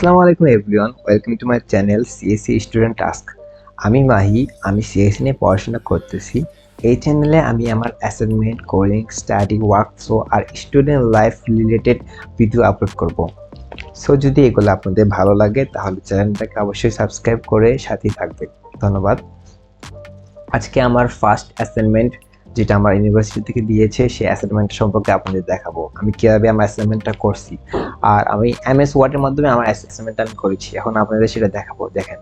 আসসালামু আলাইকুম everyone, welcome to my channel CSC student task. আমি মাহি, আমি সিএসসি নিয়ে পড়াশোনা করতেছি। এই চ্যানেলে আমি আমার অ্যাসাইনমেন্ট, কোডিং, স্টাডি, ওয়ার্কফ্লো আর student life related video upload করব। সো যদি এগুলো আপনাদের ভালো লাগে তাহলে চ্যানেলটাকে অবশ্যই সাবস্ক্রাইব করে সাথেই থাকবেন। ধন্যবাদ। আজকে আমার ফার্স্ট অ্যাসাইনমেন্ট যেটা আমার ইউনিভার্সিটি থেকে দিয়েছে সেই অ্যাসাইনমেন্ট সম্পর্কে আপনাদের দেখাবো আমি কিভাবে আমার অ্যাসাইনমেন্টটা করছি। আর আমি এমএস ওয়ার্ডের মাধ্যমে আমার অ্যাসাইনমেন্টটা আমি করেছি, এখন আপনাদের সেটা দেখাবো। দেখেন,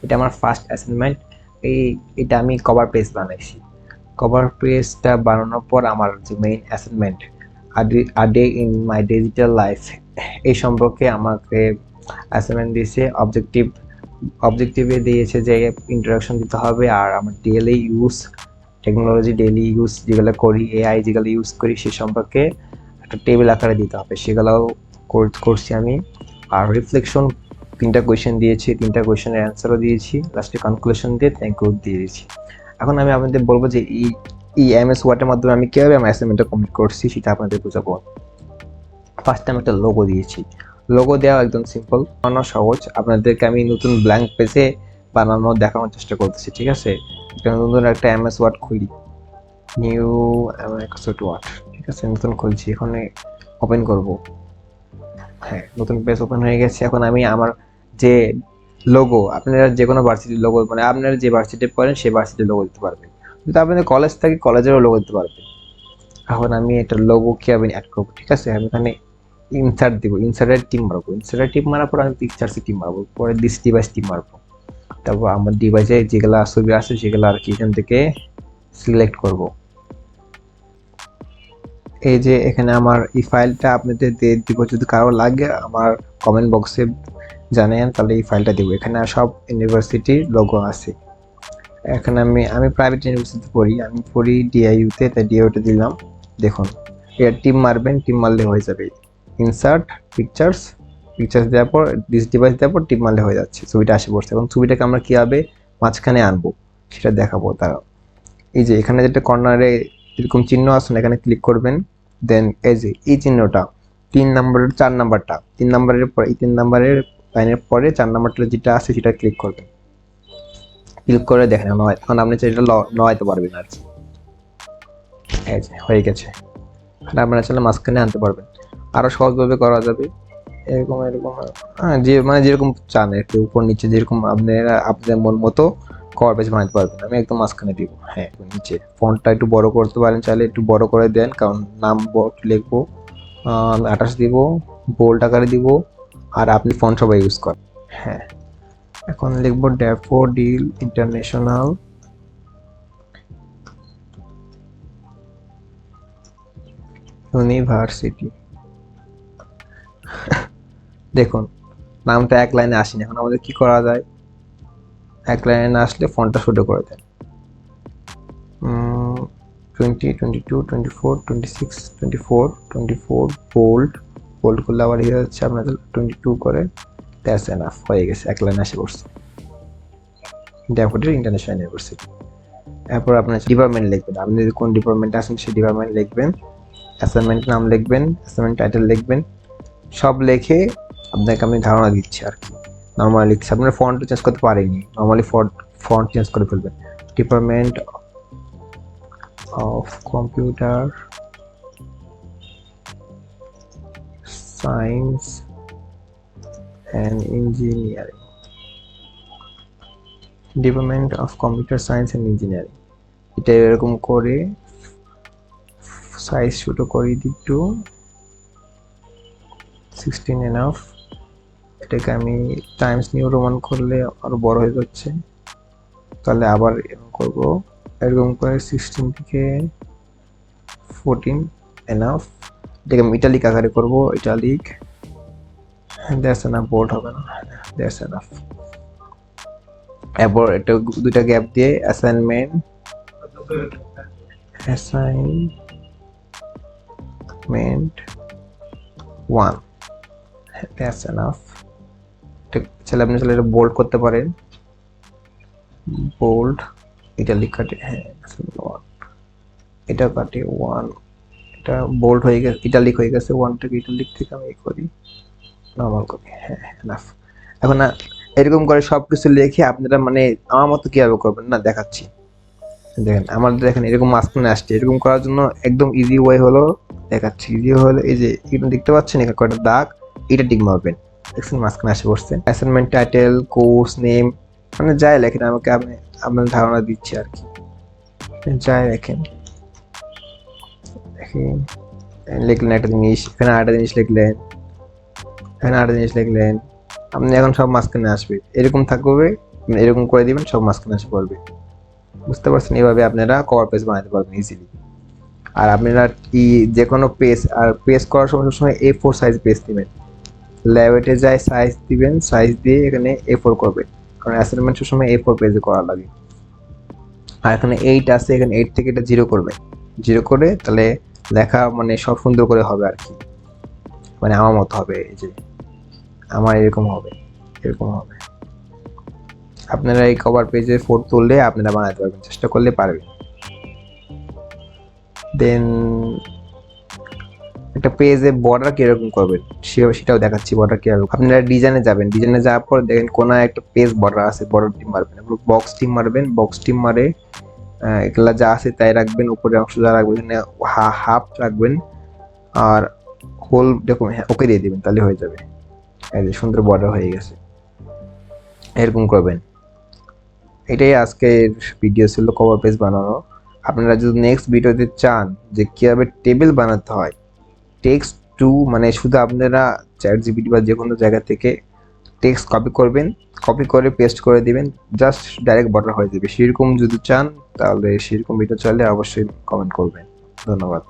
এটা আমার ফার্স্ট অ্যাসাইনমেন্ট। এটা আমি কভার পেজ বানাইছি। কভার পেজটা বানানোর পর আমার যে main assignment a day in my digital life এই সম্পর্কে আমাকে অ্যাসাইনমেন্ট দিয়েছে। অবজেক্টিভে দিয়েছে যে ইন্ট্রোডাকশন দিতে হবে আর আমার daily use technology, daily use যেগুলো করি, এআই যেগুলো ইউজ করি সে সম্পর্কে একটা টেবিল আকারে দিতে হবে, সেগুলোও করছি আমি। আর রিফ্লেকশন 3টা কোয়েশ্চেন দিয়েছি, 3টা কোয়েশ্চেনের অ্যান্সারও দিয়েছি, লাস্টে কনক্লুশন দিয়ে থ্যাংক ইউ দিয়ে দিয়েছি। এখন আমি আপনাদের বলবো যে এই এমএস ওয়ার্ডের মাধ্যমে আমি কীভাবে আমার অ্যাসাইনমেন্টটা কমপ্লিট করছি সেটা আপনাদের বোঝাবো। ফার্স্ট টাইম একটা লোগো দিয়েছি। লোগো দেওয়া একদম সিম্পল, বানানো সহজ। আপনাদেরকে আমি নতুন ব্ল্যাঙ্ক পেজে বানানো দেখানোর চেষ্টা করতেছি, ঠিক আছে? নতুন একটা এমএস ওয়ার্ড খুলি, নিউ মাইক্রোসফট ওয়ার্ড, ঠিক আছে? নতুন খুলছি, এখানে ওপেন করব। হ্যাঁ, নতুন পেজ ওপেন হয়ে গেছে। এখন আমি আমার যে লোগো, আপনারা যে কোনো ভার্সিটির লোগো, মানে আপনারা যে ভার্সিটি পড়েন সেই ভার্সিটির লোগো দিতে পারবেন। যদি আপনাদের কলেজ থাকে কলেজেরও লোগো দিতে পারবেন। এখন আমি একটা লোগো কিভাবে অ্যাড করবো, ঠিক আছে? আমি এখানে ইনসার্ট দিব, ইনসার্টের টিম মারবো, ইনসার্টের টিম মারার পর আমি পিকচার্সে টিম মারবো, পরে দিস ডিভাইস টিম মারবো। তারপর আমার ডিভাইসে যেগুলো ছবি আছে সেগুলো আর কি এখান থেকে সিলেক্ট করব। এই যে এখানে আমার এই ফাইলটা আপনাদের দিয়ে দিব, যদি কারো লাগে আমার কমেন্ট বক্সে জানেন তাহলে এই ফাইলটা দিব। এখানে সব ইউনিভার্সিটির লোগো আছে। এখানে আমি প্রাইভেট ইউনিভার্সিটিতে পড়ি, আমি পড়ি ডিআইইউতে, তাই ডিআইইউতে দিলাম। দেখুন, এটা টিম মারবেন, টিম মারলে হয়ে যাবে। ইনসার্ট পিকচার্স, পিকচার্স দেওয়ার পর দিস ডিভাইস দেওয়ার পর টিপ মারলে হয়ে যাচ্ছে, ছবিটা আসে পড়ছে। এবং ছবিটাকে আমরা কীভাবে মাঝখানে আনবো সেটা দেখাবো। তারা এই যে এখানে যেটা কর্নারে এরকম চিহ্ন আছে না, এখানে ক্লিক করবেন। দেন এই যে এই চিহ্নটা 3 নম্বরের 4 নাম্বারটা, 3 নাম্বারের পরে এই 3 নাম্বারের লাইনের পরে 4 নাম্বারটা যেটা আছে সেটা ক্লিক করবেন। ক্লিক করে দেখেন এখন আপনি সেটা নড়াইতে পারবেন আর কি। এই যে হয়ে গেছে। আপনারা চাইলে মাঝখানে আনতে পারবেন, আরো সহজভাবে করা যাবে। এরকম এরকম হ্যাঁ, যে মানে যেরকম চান আর কি, উপর নিচে যেরকম আপনারা আপনাদের মন মতো কভার পেজ বানাতে পারবেন। আমি একদম মাঝখানে দিব। হ্যাঁ, নিচে ফন্টটা একটু বড় করতে পারেন, চাইলে একটু বড় করে দেন, কারণ নাম লিখবো। আমি 28 দিব, বোল্ড আকারে দিব। আর আপনি ফন্ট সবাই ইউজ করেন। হ্যাঁ, এখন লিখবো ড্যাফোডিল ইন্টারন্যাশনাল ইউনিভার্সিটি। দেখুন, নামটা এক লাইনে আসেনি। এখন আমাদের কি করা যায়? এক লাইনে না আসলে ফন্টটা ছোট করে দেন। 20, 22, 24, 26, 24, 24 বোল্ড করলে আবার ইয়ে হচ্ছে আপনাদের 22 করে। দ্যাটস এনাফ, হয়ে গেছে, এক লাইন আসে পড়ছে ড্যাফোডিল ইন্টারন্যাশনাল ইউনিভার্সিটি। এরপর আপনার ডিপার্টমেন্ট লিখবেন, আপনি যদি কোন ডিপার্টমেন্টে আছেন সেই ডিপার্টমেন্ট লিখবেন। অ্যাসাইনমেন্ট নাম লিখবেন, অ্যাসাইনমেন্ট টাইটেল লিখবেন। সব লিখে আপনাকে আমি ধারণা দিচ্ছি আর কি। নর্মালি লিখছি, আপনার ফন্ট চেঞ্জ করতে পারেনি, নর্মালি ফন্ট চেঞ্জ করে ফেলবেন। Department of computer science and engineering, department of computer science and engineering। এটা এরকম করে সাইজ ছোট করে একটু 16 এনাফ। এটাকে আমি টাইমস নিউ রোমান করলে আরো বড় হয়ে যাচ্ছে, তাহলে আবার এরকম করব। এরকম করে 16 থেকে 14 এনাফ। এটাকে আমি ইটালিক আকারে করবো, ইটালিক। দ্যাটস এনাফ, বোল্ড হবে না, দ্যাটস এনাফ। এরপর এটা দুইটা গ্যাপ দিয়ে অ্যাসাইনমেন্ট 1, দ্যাটস এনাফ। ছেলে আপনি চাইলে এটা বোল্ড করতে পারেন, বোল্ড। ইটালিক কাটে, হ্যাঁ, এটা কাটে 1, এটা বোল্ড হয়ে গেছে, ইটালিক হয়ে গেছে। 1 থেকে ইটালিক থেকে আমি করি নরমাল কপি, হ্যাঁ এনাফ। এখন এরকম করে সবকিছু লিখে আপনারা মানে আমার মতো কিভাবে করবেন না দেখাচ্ছি। দেখেন আমাদের দেখেন এরকম মাঝখানে আসছে, এরকম করার জন্য একদম ইজি ওয়ে হলো দেখাচ্ছি। ইজি হলো এই যে এখানে দেখতে পাচ্ছেন এখানে কয়টা দাগ, এটা টিক মারবেন। দেখছেন মাঝখানে আসে পড়ছে অ্যাসাইনমেন্ট টাইটেল, কোর্স নেম, মানে যাই লেখেন আমাকে আপনি আপনার ধারণা দিচ্ছি আর কি। যাই লেখেন দেখেন, লিখলেন একটা জিনিস, এখানে আরেকটা জিনিস লিখলেন, এখানে আরেকটা জিনিস লিখলেন, আপনি এখন সব মাঝখানে আসবে এরকম থাকবে, এরকম করে দিবেন সব মাঝখানে এসে পড়বে। বুঝতে পারছেন? এইভাবে আপনারা কভার পেজ বানাতে পারবেন ইজিলি। আর আপনারা কি যে কোনো পেজ আর পেজ করার সময় সবসময় A4 সাইজ পেজ দিবেন, ল্যাবেটে যায় সাইজ দিবেন, সাইজ দিয়ে এখানে A4 করবেন, কারণ অ্যাসাইনমেন্ট সবসময় A4 পেজে করা লাগে। আর এখানে 8 আছে, এখানে 8 থেকে এটা 0 করবেন, 0 করে তাহলে লেখা মানে সব সুন্দর করে হবে আর কি, মানে আমার মতো হবে, এই যে আমার এরকম হবে, এরকম হবে। আপনারা এই কভার পেজে ফটো তুললে আপনারা বানাতে পারবেন, চেষ্টা করলে পারবেন। দেন একটা পেজে বর্ডার কিরকম করবেন সেটাও দেখাচ্ছি। বর্ডার কিভাবে আপনারা ডিজাইনে যাবেন, ডিজাইনে যাওয়ার পর দেখেন কোনায় একটা পেজ বর্ডার আছে, বর্ডার টিম মারবেন, বক্স টিম মারবেন, বক্স টিম মারে এগুলা যা আছে তাই রাখবেন, উপরে অংশ যা রাখবেন এখানে হাফ রাখবেন, আর হোল দেখুন হ্যাঁ ওকে দিয়ে দিবেন, তাহলে হয়ে যাবে। এই যে সুন্দর বর্ডার হয়ে গেছে, এরকম করবেন। এটাই আজকের ভিডিও ছিল কভার পেজ বানানো। আপনারা যদি নেক্সট ভিডিওতে চান যে কিভাবে টেবিল বানাতে হয়, টেক্সট টু মানে শুধু আপনারা চ্যাট জিপিটি বা যে কোনো জায়গা থেকে টেক্সট কপি করবেন, কপি করে পেস্ট করে দিবেন, জাস্ট ডাইরেক্ট বর্ডার হয়ে যাবে। সেরকম যদি চান তাহলে সেরকম ভিডিও চাইলে অবশ্যই কমেন্ট করবেন। ধন্যবাদ।